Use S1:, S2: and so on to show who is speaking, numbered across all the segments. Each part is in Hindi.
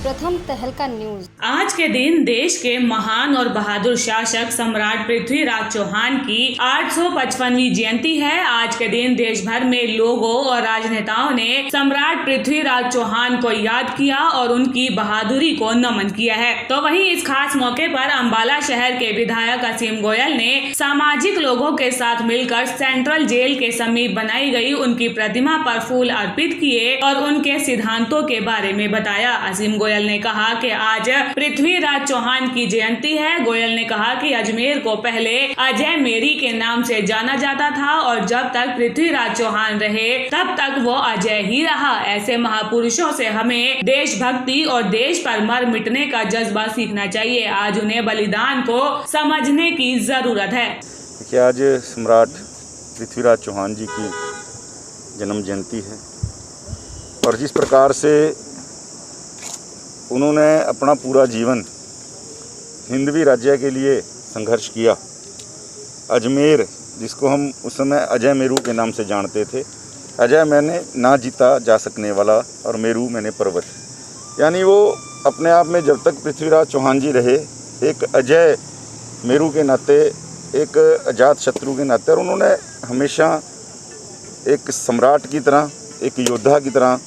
S1: प्रथम तहलका न्यूज।
S2: आज के दिन देश के महान और बहादुर शासक सम्राट पृथ्वीराज चौहान की 855वीं जयंती है। आज के दिन देश भर में लोगों और राजनेताओं ने सम्राट पृथ्वीराज चौहान को याद किया और उनकी बहादुरी को नमन किया है। तो वहीं इस खास मौके पर अंबाला शहर के विधायक असीम गोयल ने सामाजिक लोगों के साथ मिलकर सेंट्रल जेल के समीप बनाई गई उनकी प्रतिमा पर फूल अर्पित किए और उनके सिद्धांतों के बारे में बताया। असीम गोयल ने कहा कि आज पृथ्वीराज चौहान की जयंती है। गोयल ने कहा कि अजमेर को पहले अजय मेरी के नाम से जाना जाता था और जब तक पृथ्वीराज चौहान रहे तब तक वो अजय ही रहा। ऐसे महापुरुषों से हमें देशभक्ति और देश पर मर मिटने का जज्बा सीखना चाहिए। आज उन्हें बलिदान को समझने की जरूरत है।
S3: देखिए, आज सम्राट पृथ्वीराज चौहान जी की जन्म जयंती है और जिस प्रकार से उन्होंने अपना पूरा जीवन हिंदवी राज्य के लिए संघर्ष किया। अजमेर, जिसको हम उस समय अजय मेरू के नाम से जानते थे, अजय मैंने ना जीता जा सकने वाला और मेरू मैंने पर्वत, यानी वो अपने आप में जब तक पृथ्वीराज चौहान जी रहे एक अजय मेरू के नाते, एक अजात शत्रु के नाते, और उन्होंने हमेशा एक सम्राट की तरह, एक योद्धा की तरह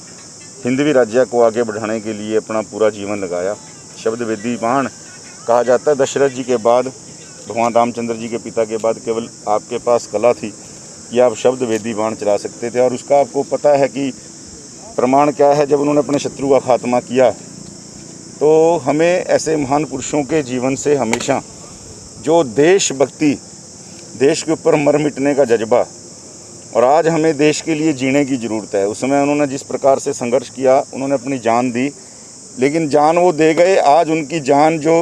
S3: हिंदवी राज्य को आगे बढ़ाने के लिए अपना पूरा जीवन लगाया। शब्द वेदी बाण कहा जाता है, दशरथ जी के बाद, भगवान रामचंद्र जी के पिता के बाद केवल आपके पास कला थी कि आप शब्द वेदी बाण चला सकते थे। और उसका आपको पता है कि प्रमाण क्या है। जब उन्होंने अपने शत्रु का खात्मा किया तो हमें ऐसे महान पुरुषों के जीवन से हमेशा जो देशभक्ति, देश के ऊपर मर मिटने का जज्बा, और आज हमें देश के लिए जीने की ज़रूरत है। उस समय उन्होंने जिस प्रकार से संघर्ष किया, उन्होंने अपनी जान दी, लेकिन जान वो दे गए। आज उनकी जान जो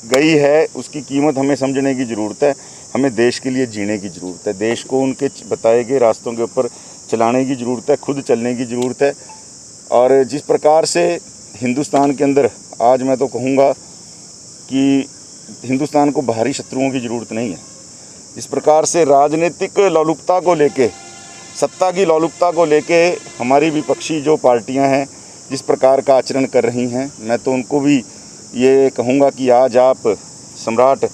S3: गई है उसकी कीमत हमें समझने की ज़रूरत है। हमें देश के लिए जीने की ज़रूरत है, देश को उनके बताए गए रास्तों के ऊपर चलाने की ज़रूरत है, खुद चलने की ज़रूरत है। और जिस प्रकार से हिंदुस्तान के अंदर आज मैं तो कहूँगा कि हिंदुस्तान को बाहरी शत्रुओं की ज़रूरत नहीं है। इस प्रकार से राजनीतिक लोलुपता को लेके, सत्ता की लोलुपता को लेके हमारी विपक्षी जो पार्टियां हैं जिस प्रकार का आचरण कर रही हैं, मैं तो उनको भी ये कहूँगा कि आज आप सम्राट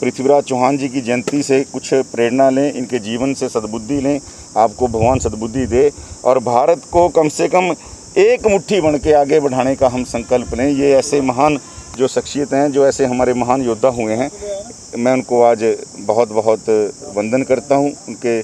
S3: पृथ्वीराज चौहान जी की जयंती से कुछ प्रेरणा लें, इनके जीवन से सद्बुद्धि लें, आपको भगवान सद्बुद्धि दे और भारत को कम से कम एक मुट्ठी बन के आगे बढ़ाने का हम संकल्प लें। ये ऐसे महान जो शख्सियत हैं, जो ऐसे हमारे महान योद्धा हुए हैं, मैं उनको आज बहुत बहुत वंदन करता हूँ, उनके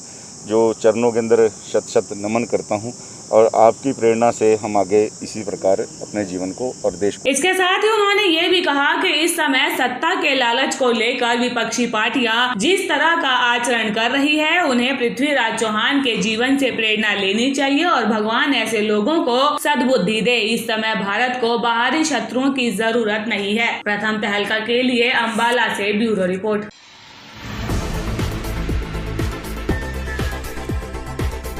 S3: जो चरणों के अंदर शत शत नमन करता हूं। और आपकी प्रेरणा से हम आगे इसी प्रकार अपने जीवन को और देश को।
S2: इसके साथ ही उन्होंने ये भी कहा कि इस समय सत्ता के लालच को लेकर विपक्षी पार्टियां जिस तरह का आचरण कर रही है, उन्हें पृथ्वीराज चौहान के जीवन से प्रेरणा लेनी चाहिए और भगवान ऐसे लोगों को सद्बुद्धि दे। इस समय भारत को बाहरी शत्रुओं की जरूरत नहीं है। प्रथम तहलका के लिए अंबाला से ब्यूरो रिपोर्ट।